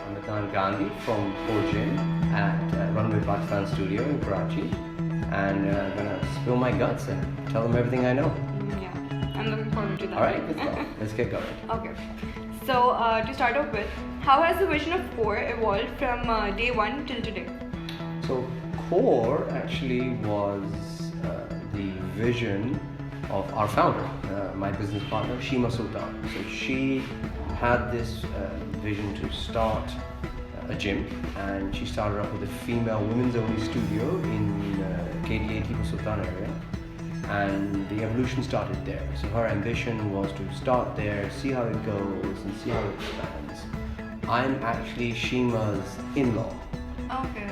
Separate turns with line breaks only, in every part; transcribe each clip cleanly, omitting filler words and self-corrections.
I'm Adnan Gandhi from Core Gym at Runway Pakistan Studio in Karachi, and I'm gonna spill my guts and tell them everything I know.
Yeah, I'm looking forward to that.
All right, good stuff. Let's get going.
Okay. So to start off with, how has the vision of Core evolved from day one till today?
So Core actually was the vision of our founder, my business partner, Shima Sultan. So she had this vision to start a gym, and she started off with a female women's only studio in KDA Tipu Sultan area, and the evolution started there. So her ambition was to start there, see how it goes and see how it expands. I'm actually Shima's in-law.
Okay.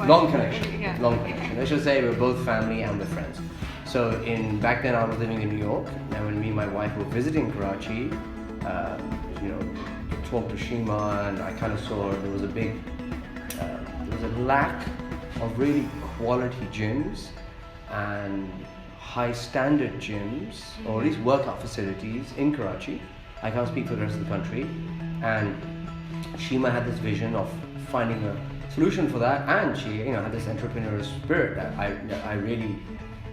Long connection.
Yeah.
Long connection. Let's just say we're both family and we're friends. So back then I was living in New York, and when me and my wife were visiting Karachi, talked to Shima, and I kind of saw there was a lack of really quality gyms and high standard gyms, or at least workout facilities in Karachi. I can't speak for the rest of the country, and Shima had this vision of finding a solution for that, and she had this entrepreneurial spirit that I really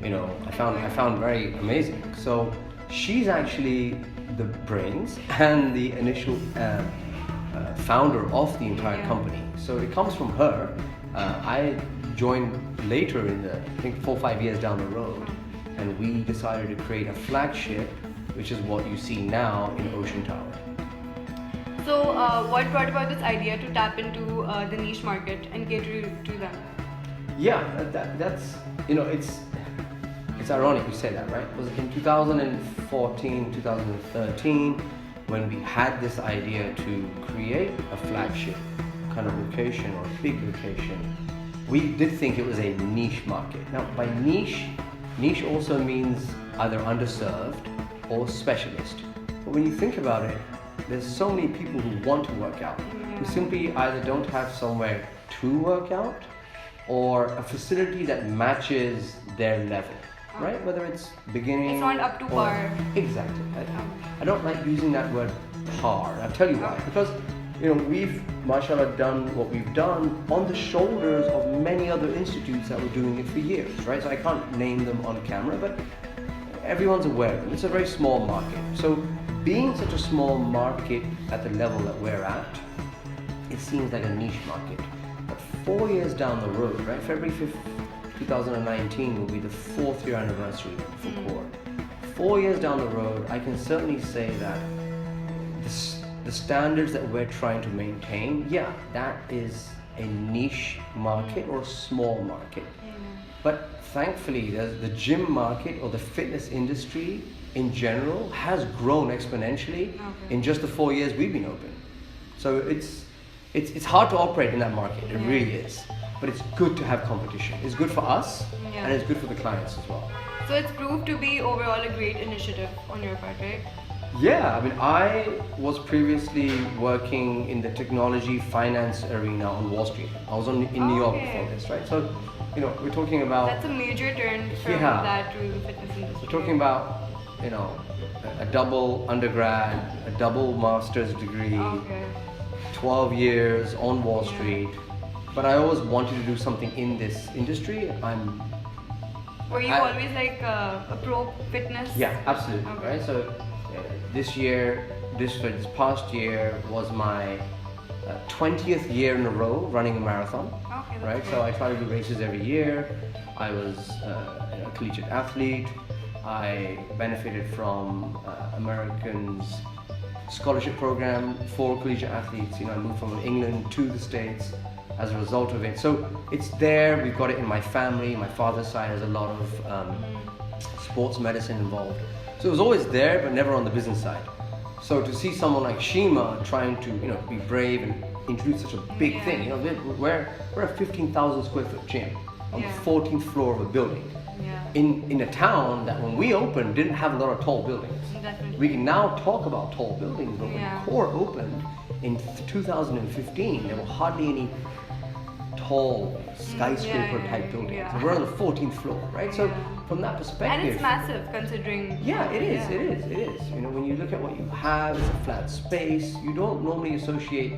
I found very amazing. So she's actually the brains and the initial founder of the entire company. So it comes from her. I joined later I think 4 or 5 years down the road, and we decided to create a flagship, which is what you see now in Ocean Tower.
So what brought about this idea to tap into the niche market and cater to them?
Yeah, that's it's ironic you say that, right? It was in 2014, 2013 when we had this idea to create a flagship kind of location, or a big location. We did think it was a niche market. Now, by niche also means either underserved or specialist. But when you think about it, there's so many people who want to work out, who simply either don't have somewhere to work out or a facility that matches their level. Right? Whether it's beginning.
It's not up to par.
Exactly. I don't like using that word par. I'll tell you why. Because we've, mashallah, done what we've done on the shoulders of many other institutes that were doing it for years. Right? So I can't name them on camera, but everyone's aware of them. It's a very small market. So being such a small market at the level that we're at, it seems like a niche market. But 4 years down the road, right? February 5th. 2019 will be the 4th year anniversary for Core. 4 years down the road, I can certainly say that the standards that we're trying to maintain, that is a niche market or a small market. But thankfully, the gym market or the fitness industry in general has grown exponentially in just the 4 years we've been open. So it's hard to operate in that market. It really is. But it's good to have competition. It's good for us, and it's good for the clients as well.
So it's proved to be overall a great initiative on your part, right?
Yeah, I mean, I was previously working in the technology finance arena on Wall Street. I was in New York before this, right? So, we're talking about...
That's a major turn from that to the fitness industry.
We're talking about, a double undergrad, a double master's degree, 12 years on Wall Street. But I always wanted to do something in this industry.
Were you always like a pro fitness?
Yeah, absolutely. Okay. Right. So this past year was my 20th year in a row running a marathon.
Okay.
Right. So I try to do races every year. I was a collegiate athlete. I benefited from Americans' scholarship program for collegiate athletes. I moved from England to the States as a result of it. So it's there, we've got it in my family. My father's side has a lot of sports medicine involved. So it was always there, but never on the business side. So to see someone like Shima trying to be brave and introduce such a big thing, we're a 15,000 square foot gym on the 14th floor of a building. In a town that when we opened didn't have a lot of tall buildings.
Definitely.
We can now talk about tall buildings, but when Core opened in 2015, there were hardly any tall skyscraper type buildings.
yeah.
And we're on the 14th floor, right? So from that perspective,
And it's massive considering.
yeah, it is. You know, when you look at what you have, it's a flat space. You don't normally associate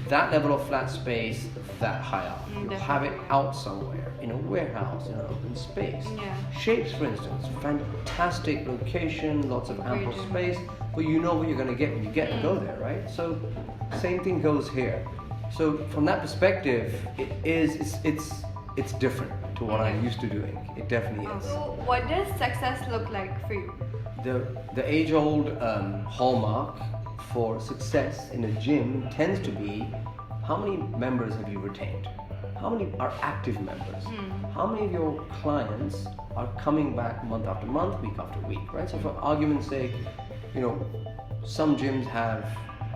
that level of flat space that high up. You have it out somewhere, in a warehouse, in an open space.
Yeah.
Shapes, for instance, fantastic location, lots of ample space, but you know what you're going to get when you get to go there, right? So, same thing goes here. So from that perspective, it's different to what I'm used to doing. It definitely is.
So what does success look like for you?
The age-old hallmark for success in a gym tends to be how many members have you retained? How many are active members? How many of your clients are coming back month after month, week after week, right? So for argument's sake, you know, some gyms have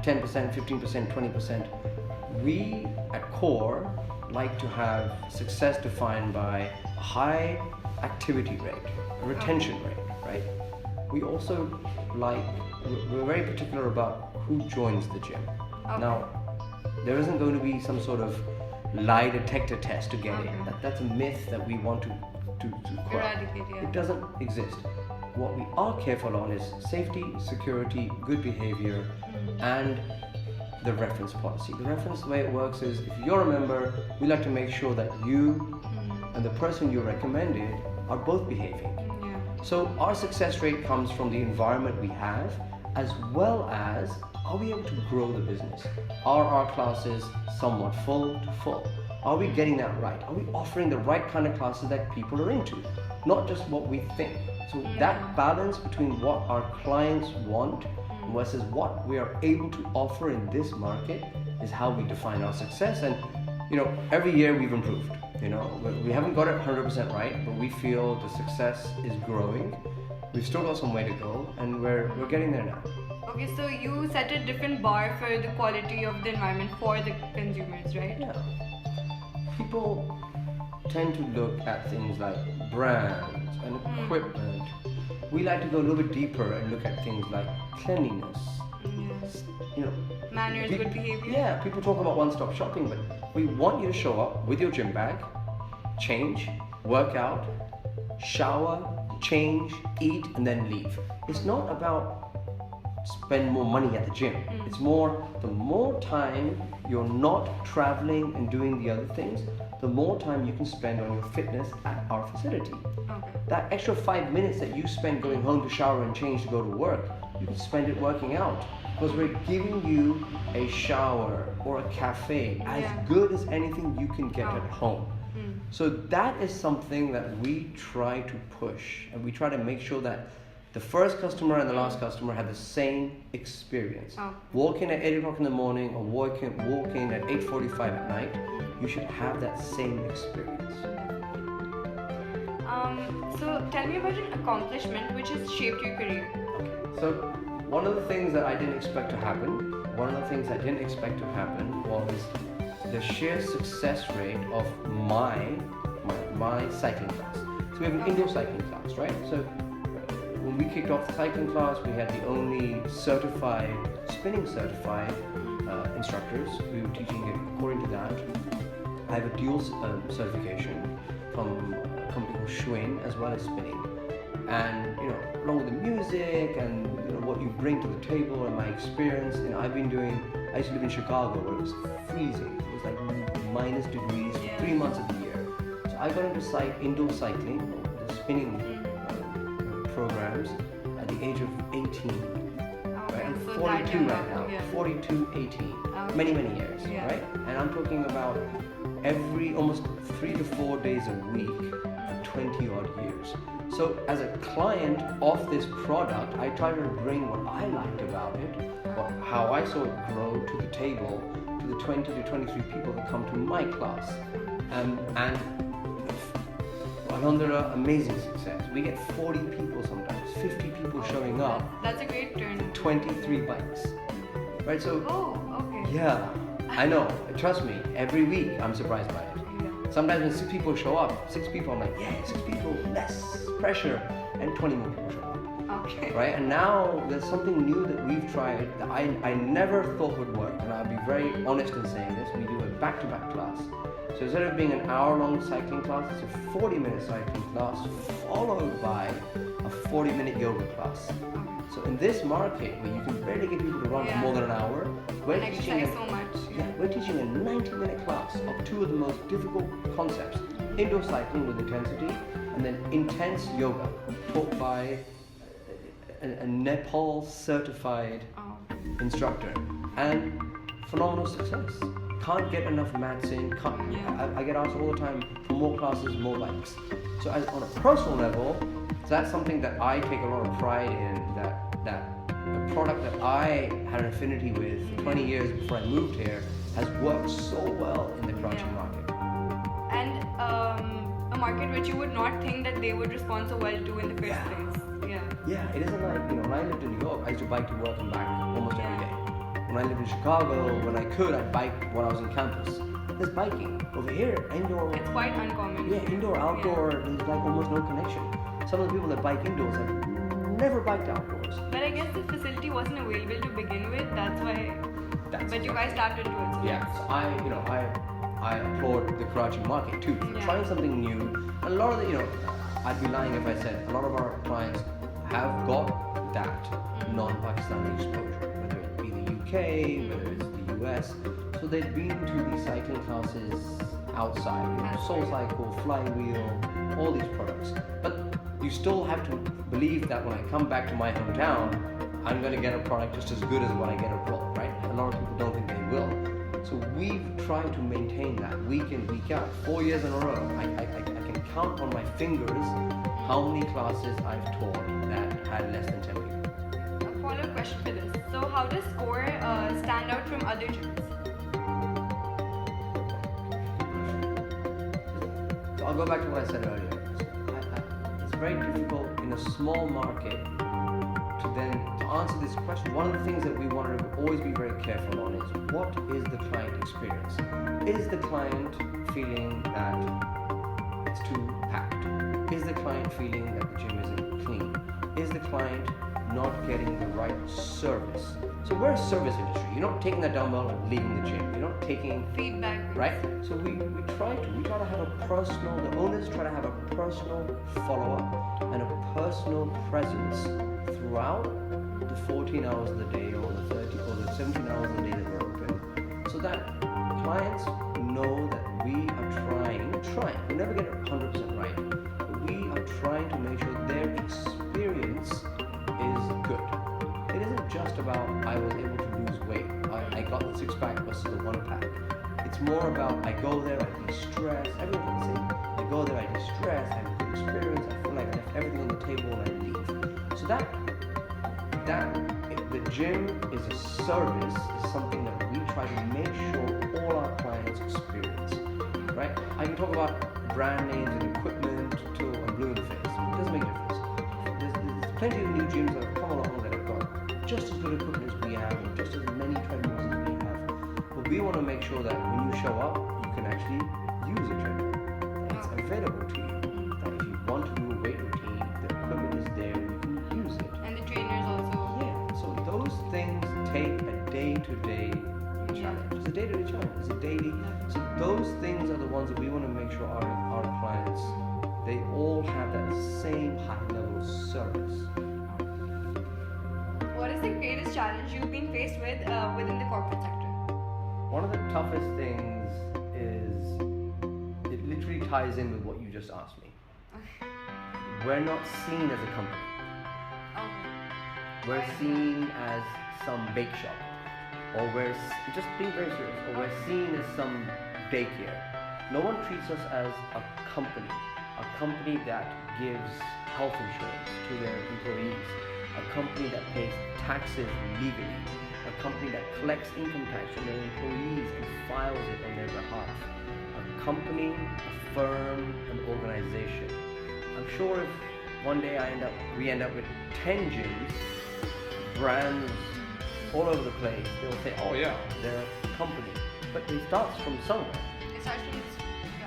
10%, 15%, 20%. We at Core like to have success defined by a high activity rate, a retention rate, right? We also we're very particular about who joins the gym. Now, there isn't going to be some sort of lie detector test to get in. That's a myth that we want to
eradicate. Yeah.
It doesn't exist. What we are careful on is safety, security, good behavior, and the reference policy. The reference, the way it works is, if you're a member, we like to make sure that you and the person you recommended are both behaving. So our success rate comes from the environment we have, as well as, are we able to grow the business? Are our classes somewhat full to full? Are we getting that right? Are we offering the right kind of classes that people are into? Not just what we think. So that balance between what our clients want versus what we are able to offer in this market is how we define our success. And you know, every year we've improved. You know, we haven't got it 100% right, but we feel the success is growing. We've still got some way to go, and we're getting there now.
Okay, so you set a different bar for the quality of the environment for the consumers, right?
Yeah. People tend to look at things like brands and equipment. We like to go a little bit deeper and look at things like cleanliness. You know,
manners, good behavior.
Yeah, people talk about one-stop shopping, but we want you to show up with your gym bag, change, work out, shower, change, eat, and then leave. It's not about spend more money at the gym. It's more, the more time you're not traveling and doing the other things, the more time you can spend on your fitness at our facility. That extra 5 minutes that you spend going home to shower and change to go to work, you can spend it working out. Because we're giving you a shower or a cafe as good as anything you can get at home. So that is something that we try to push, and we try to make sure that the first customer and the last customer have the same experience. Walk in at 8 o'clock in the morning or walk in at 8:45 at night, you should have that same experience.
So tell me about an accomplishment which has shaped your career.
So one of the things that I didn't expect to happen, was the sheer success rate of my cycling class. So we have an indoor cycling class, right? So when we kicked off the cycling class, we had the only spinning certified instructors. We were teaching it according to that. I have a dual certification from a company called Schwinn, as well as spinning. And you know, along with the music and you know what you bring to the table and my experience, you know, I used to live in Chicago where it was freezing. It was like minus degrees for 3 months of the year. So I got into indoor cycling, the spinning programs at the age of 18. Right? I'm 42 right now. 42, 18. Many years, right? And I'm talking about almost 3 to 4 days a week for 20 odd years. So as a client of this product, I try to bring what I liked about it, how I saw it grow to the table, to the 20 to 23 people that come to my class. And alhamdulillah, amazing success. We get 40 people sometimes, 50 people showing up.
That's a great turn.
23 bikes. Right, so...
Oh, okay.
Yeah, I know. Trust me, every week I'm surprised by it. Sometimes when 6 people show up, 6 people, I'm like, yeah, 6 people, less pressure, and 20 more people show up.
Okay.
Right, and now there's something new that we've tried that I never thought would work, and I'll be very honest in saying this. We do a back-to-back class. So instead of being an hour-long cycling class, it's a 40-minute cycling class followed by a 40-minute yoga class. So in this market where you can barely get people to run for more than an hour, we're
And
teaching
exercise so much.
we're teaching a 90-minute class of two of the most difficult concepts: indoor cycling with intensity, and then intense yoga, taught by a Nepal certified instructor, and phenomenal success. Can't get enough mats in. I get asked all the time for more classes, more bikes. So on a personal level, that's something that I take a lot of pride in. That a product that I had an affinity with for 20 years before I moved here has worked so well in the Karachi market.
And a market which you would not think that they would respond so well to in the first place.
Yeah, it isn't like, when I lived in New York, I used to bike to work and back almost every day. When I lived in Chicago, when I could, I'd bike when I was on campus. There's biking. Over here, indoor.
It's quite uncommon.
Yeah, indoor, outdoor, there's like almost no connection. Some of the people that bike indoors have never biked outdoors.
But I guess the facility wasn't available to begin with, that's why. But you guys tapped into it. So
Yeah, so I applaud the Karachi market too. Trying something new. And a lot of the, I'd be lying if I said a lot of our clients have got that non-Pakistani exposure, whether it be the UK, whether it's the US. So they've been to these cycling classes outside, Soul Cycle, Flywheel, all these products. But you still have to believe that when I come back to my hometown, I'm going to get a product just as good as what I get abroad, right? A lot of people don't think they will. So we've tried to maintain that week in, week out. 4 years in a row, I can count on my fingers how many classes I've taught that had less than 10 people.
A follow-up question for this. So how does Core stand out from other gyms?
So I'll go back to what I said earlier. It's very difficult in a small market to answer this question. One of the things that we want to always be very careful on is, what is the client experience? Is the client feeling that it's too packed? Is the client feeling that the gym isn't clean? Is the client not getting the right service? So we're a service industry. You're not taking the dumbbell and leaving the gym. You're not taking
Feedback.
right? So we try to have a personal, the owners try to have a personal follow-up and a personal presence throughout the 14 hours of the day, or the 30 or the 17 hours of the day that we're open, so that clients know that we are trying, we'll never get it 100% right, but we are trying to make sure their experience is good. It isn't just about, I was able to lose weight, I got the 6-pack versus the 1-pack. It's more about, I go there, I de-stress, everything's the same. I go there, I de-stress, I have a good experience, I feel like I left everything on the table when I leave. So that the gym is a service, is something that we try to make sure all our clients experience, right? I can talk about brand names and equipment till I'm blue in the face. It doesn't make a difference. There's plenty of new gyms that have come along that have got just as good equipment as we have, and just as many treadmills as we have. But we want to make sure that when you show up, you can actually use a treadmill. It's available to you. That if you want to do a weight routine, the equipment is there, you can use it.
And the trainers also.
Yeah, so those things take a day-to-day challenge. It's a day-to-day challenge. It's a daily. So those things are the ones that we want to make sure our clients, they all have that same high level of service.
What is the greatest challenge you've been faced with within the corporate sector?
One of the toughest things is, it literally ties in with what you just asked me. We're not seen as a company. We're seen as some bake shop, or just being very serious, or we're seen as some daycare. No one treats us as a company that gives health insurance to their employees, a company that pays taxes legally, a company that collects income tax from their employees and files it on their behalf, a company, a firm, an organization. I'm sure if one day we end up with 10 gyms, brands all over the place, they'll say, oh yeah, they're a company. But it starts from somewhere.
It starts from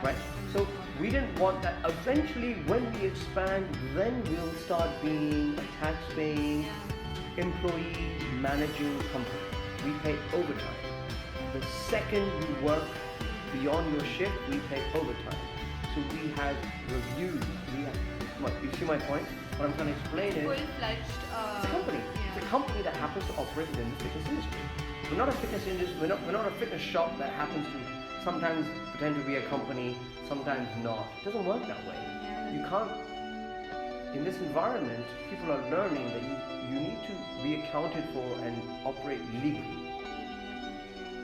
right? So we didn't want that. Eventually, when we expand, then we'll start being a tax-paying, employee managing company. We pay overtime. The second you work beyond your shift, we pay overtime. So we have reviews. We have, you see my point? What I'm trying to explain is
Full-fledged.
it's a company.
Yeah.
It's a company that happens to operate within the fitness industry. We're not a fitness industry. We're not a fitness shop that happens to sometimes pretend to be a company, sometimes not. It doesn't work that way. You can't. In this environment, people are learning that you need to be accounted for and operate legally.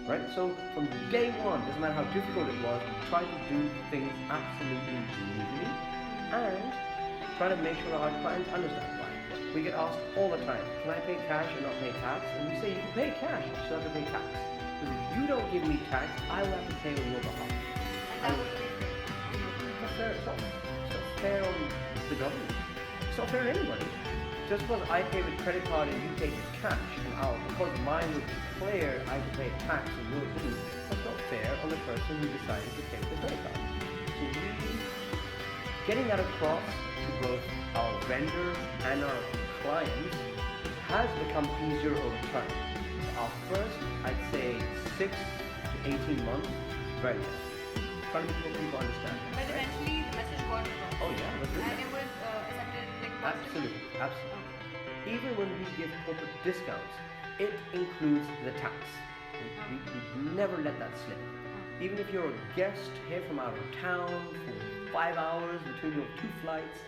Right? So from day one, doesn't matter how difficult it was, we try to do things absolutely legally and try to make sure our clients understand why. We get asked all the time, can I pay cash and not pay tax? And we say, you can pay cash, you still have to pay tax. Because if you don't give me tax, I will have to pay on your behalf.
And that would
It's not fair. It's not fair on the government. It's not fair on anybody. Just because I pay with credit card and you pay with cash, and because mine was declared, I have to pay tax and yours didn't. That's not fair on the person who decided to pay with the credit card. So getting that across to both our vendors and our clients has become easier over time. Our first, I'd say, 6 to 18 months, very well. Trying to make people understand.
But eventually the message got across.
Oh yeah, that's
And it was accepted like positively.
Absolutely. Even when we give corporate discounts, it includes the tax. We never let that slip. Even if you're a guest here from out of town for 5 hours between your 2 flights,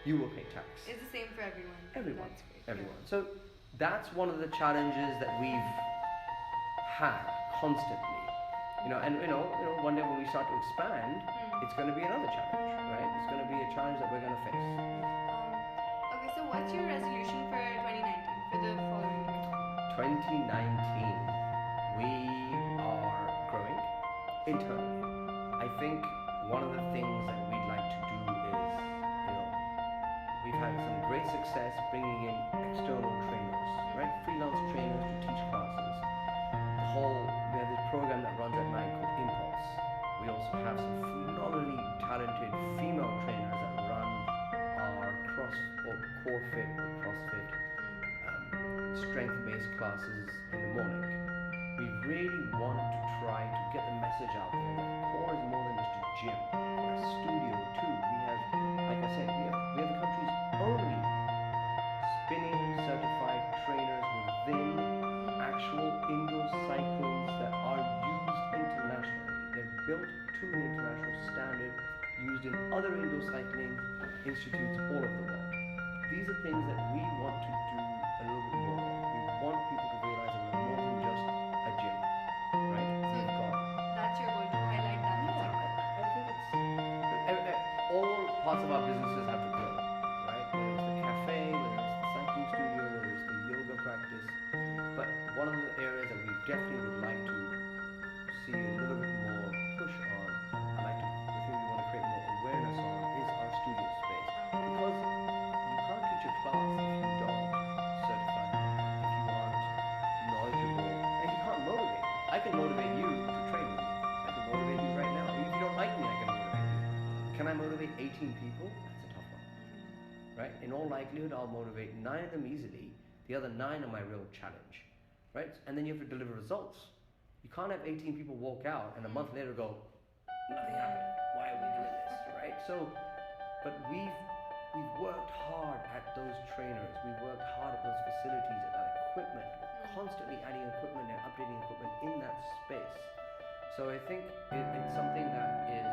you will pay tax.
It's the same for everyone.
Everyone.
That's great.
Everyone. So that's one of the challenges that we've had constantly. One day when we start to expand, it's going to be another challenge, right? It's going to be a challenge that we're going to face.
Okay, so what's your resolution for 2019, for the following year?
2019, we are growing internally. I think one of the things that we'd like to do is, we've had some great success bringing in external trainers, right? Freelance trainers to teach classes. We have this program that runs at night called Impulse. We also have some phenomenally talented female trainers that run our core fit or CrossFit strength-based classes in the morning. We really want to try to get the message out there that core is more than just a gym. We're a studio too. We have, like I said, we have the country's only spinning certified trainers within actual indoor cycles that are used internationally. They're built to the international standard, used in other indoor cycling institutes all over the world. These are things that we want to do a little bit more. We want people to realize that we're more than just a gym, right?
So that's your goal, to highlight that.
I think it's all parts of our businesses have to grow, right? Whether it's the cafe, whether it's the cycling studio, whether it's the yoga practice. But one of the areas that we definitely would like to see a little bit more push on, the thing we want to create more awareness on is our studio space. Because you can't teach a class if you don't certify, if you aren't knowledgeable, and you can't motivate. I can motivate you to train with me. I can motivate you right now. Even if you don't like me, I can motivate you. Can I motivate 18 people? That's a tough one. Right? In all likelihood, I'll motivate 9 of them easily. The other 9 are my real challenge. Right? And then you have to deliver results. You can't have 18 people walk out and a month later go, nothing happened. Why are we doing this? Right? But we've worked hard at those trainers. We've worked hard at those facilities, at that equipment. We're constantly adding equipment and updating equipment in that space. So I think it's something that is